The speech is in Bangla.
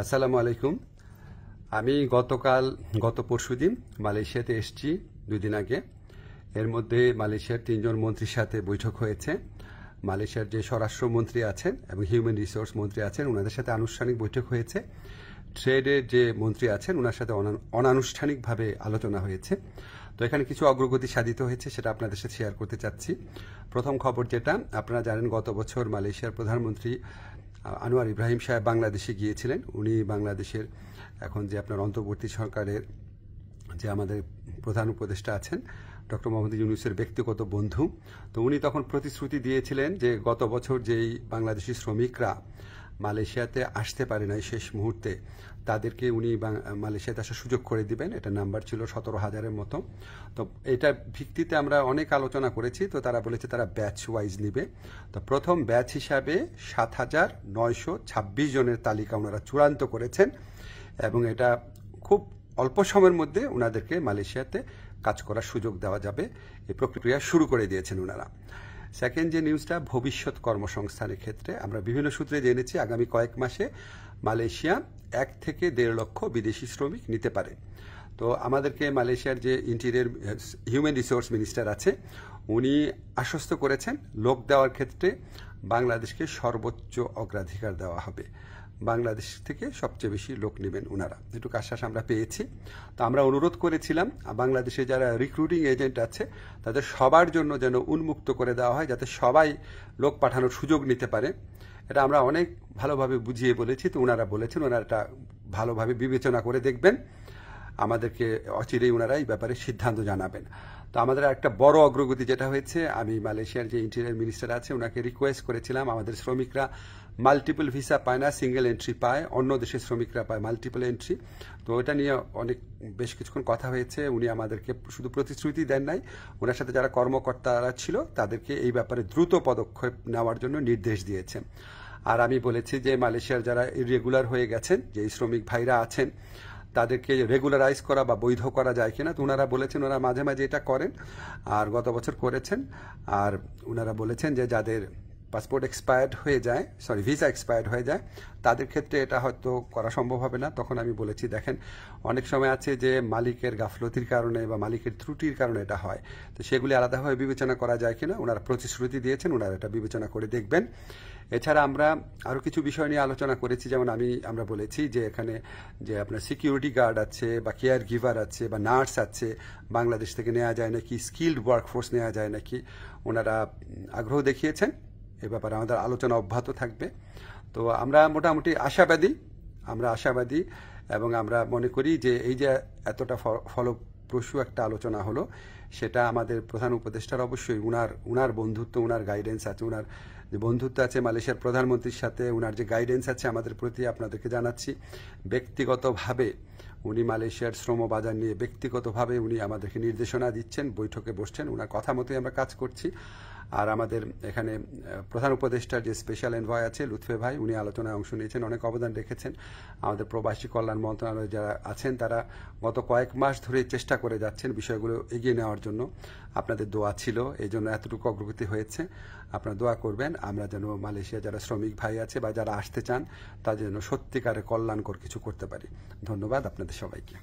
আসসালামু আলাইকুম। আমি গত পরশুদিন মালয়েশিয়াতে এসেছি 2 দিন আগে। এর মধ্যে মালয়েশিয়ার 3 জন মন্ত্রীর সাথে বৈঠক হয়েছে। মালয়েশিয়ার যে স্বরাষ্ট্রমন্ত্রী আছেন এবং হিউম্যান রিসোর্স মন্ত্রী আছেন ওনাদের সাথে আনুষ্ঠানিক বৈঠক হয়েছে। ট্রেডের যে মন্ত্রী আছেন ওনার সাথে অনানুষ্ঠানিকভাবে আলোচনা হয়েছে। তো এখানে কিছু অগ্রগতি সাধিত হয়েছে, সেটা আপনাদের সাথে শেয়ার করতে চাচ্ছি। প্রথম খবর যেটা আপনারা জানেন, গত বছর মালয়েশিয়ার প্রধানমন্ত্রী আনোয়ার ইব্রাহিম সাহেব বাংলাদেশে গিয়েছিলেন। উনি বাংলাদেশের এখন যে আপনার অন্তর্বর্তী সরকারের যে আমাদের প্রধান উপদেষ্টা আছেন ডক্টর মোহাম্মদ ইউনূসের ব্যক্তিগত বন্ধু। তো উনি তখন প্রতিশ্রুতি দিয়েছিলেন যে গত বছর যেই বাংলাদেশি শ্রমিকরা মালয়েশিয়াতে আসতে পারে নাই শেষ মুহূর্তে, তাদেরকে উনি মালয়েশিয়াতে আসার সুযোগ করে দিবেন। এটা নাম্বার ছিল 17,000-এর মতো। তো এটার ভিত্তিতে আমরা অনেক আলোচনা করেছি। তো তারা বলেছে তারা ব্যাচ ওয়াইজ নিবে। তো প্রথম ব্যাচ হিসাবে 7,926 জনের তালিকা ওনারা চূড়ান্ত করেছেন এবং এটা খুব অল্প সময়ের মধ্যে ওনাদেরকে মালয়েশিয়াতে কাজ করার সুযোগ দেওয়া যাবে, এই প্রক্রিয়া শুরু করে দিয়েছেন ওনারা। সেকেন্ড যে নিউজটা, ভবিষ্যৎ কর্মসংস্থানের ক্ষেত্রে আমরা বিভিন্ন সূত্রে জেনেছি আগামী কয়েক মাসে মালয়েশিয়া 1 থেকে 1.5 লক্ষ বিদেশি শ্রমিক নিতে পারে। তো আমাদেরকে মালয়েশিয়ার যে ইন্টেরিয়র হিউম্যান রিসোর্স মিনিস্টার আছে উনি আশ্বস্ত করেছেন লোক দেওয়ার ক্ষেত্রে বাংলাদেশকে সর্বোচ্চ অগ্রাধিকার দেওয়া হবে। বাংলাদেশ থেকে সবচেয়ে বেশি লোক নেবেন ওনারা, এটুকু আশ্বাস আমরা পেয়েছি। তো আমরা অনুরোধ করেছিলাম বাংলাদেশে যারা রিক্রুটিং এজেন্ট আছে তাদের সবার জন্য যেন উন্মুক্ত করে দেওয়া হয়, যাতে সবাই লোক পাঠানোর সুযোগ নিতে পারে। এটা আমরা অনেক ভালোভাবে বুঝিয়ে বলেছি। তো ওনারা বলেছেন ওনারা এটা ভালোভাবে বিবেচনা করে দেখবেন, আমাদেরকে অচিরেই ওনারা এই ব্যাপারে সিদ্ধান্ত জানাবেন। তো আমাদের একটা বড় অগ্রগতি যেটা হয়েছে, আমি মালয়েশিয়ার যে ইন্টেরিয়র মিনিস্টার আছে ওনাকে রিকোয়েস্ট করেছিলাম, আমাদের শ্রমিকরা মাল্টিপল ভিসা পায় না, সিঙ্গেল এন্ট্রি পায়, অন্য দেশের শ্রমিকরা পায় মাল্টিপল এন্ট্রি। তো এটা নিয়ে বেশ কিছুক্ষণ কথা হয়েছে। উনি আমাদেরকে শুধু প্রতিশ্রুতি দেন নাই, ওনার সাথে যারা কর্মকর্তারা ছিল তাদেরকে এই ব্যাপারে দ্রুত পদক্ষেপ নেওয়ার জন্য নির্দেশ দিয়েছেন। আর আমি বলেছি যে মালয়েশিয়ার যারা ইরেগুলার হয়ে গেছেন, যে শ্রমিক ভাইরা আছেন তাদেরকে রেগুলারাইজ করা বা বৈধ করা যায় কিনা। তো ওনারা বলেছেন ওনারা মাঝে মাঝে এটা করেন, আর গত বছর করেছেন। আর ওনারা বলেছেন যে যাদের পাসপোর্ট এক্সপায়ার্ড হয়ে যায়, ভিসা এক্সপায়ার্ড হয়ে যায়, তাদের ক্ষেত্রে এটা হয়তো করা সম্ভব হবে না। তখন আমি বলেছি দেখেন অনেক সময় আছে যে মালিকের গাফলতির কারণে বা মালিকের ত্রুটির কারণে এটা হয়, তো সেগুলি আলাদাভাবে বিবেচনা করা যায় কিনা। ওনারা প্রতিশ্রুতি দিয়েছেন ওনারা এটা বিবেচনা করে দেখবেন। এছাড়া আমরা আরও কিছু বিষয় নিয়ে আলোচনা করেছি, যেমন আমরা বলেছি যে এখানে যে আপনার সিকিউরিটি গার্ড আছে বা কেয়ার গিভার আছে বা নার্স আছে, বাংলাদেশ থেকে নেওয়া যায় নাকি, স্কিল্ড ওয়ার্কফোর্স নেওয়া যায় নাকি। ওনারা আগ্রহ দেখিয়েছেন, এ ব্যাপারে আমাদের আলোচনা অব্যাহত থাকবে। তো আমরা মোটামুটি আশাবাদী এবং আমরা মনে করি যে এই যে এতটা ফলপ্রসূ একটা আলোচনা হলো, সেটা আমাদের প্রধান উপদেষ্টার অবশ্যই উনার বন্ধুত্ব, উনার গাইডেন্স আছে, উনার যে বন্ধুত্ব আছে মালয়েশিয়ার প্রধানমন্ত্রীর সাথে, উনার যে গাইডেন্স আছে আমাদের প্রতি আপনাদেরকে জানাচ্ছি। ব্যক্তিগতভাবে উনি মালয়েশিয়ার শ্রম বাজার নিয়ে ব্যক্তিগতভাবে উনি আমাদেরকে নির্দেশনা দিচ্ছেন, বৈঠকে বসছেন, ওনার কথা মতোই আমরা কাজ করছি। আর আমাদের এখানে প্রধান উপদেষ্টার যে স্পেশাল এনভয় আছে লুৎফে ভাই, উনি আলোচনায় অংশ নিয়েছেন, অনেক অবদান রেখেছেন। আমাদের প্রবাসী কল্যাণ মন্ত্রণালয়ে যারা আছেন তারা গত কয়েক মাস ধরে চেষ্টা করে যাচ্ছেন বিষয়গুলো এগিয়ে নেওয়ার জন্য। আপনাদের দোয়া ছিল, এই জন্য এতটুকু অগ্রগতি হয়েছে। আপনারা দোয়া করবেন আমরা যেন মালয়েশিয়া যারা শ্রমিক ভাই আছে বা যারা আসতে চান তাদের জন্য সত্যিকারের কল্যাণকর কিছু করতে পারি। ধন্যবাদ আপনাদের সবাইকে।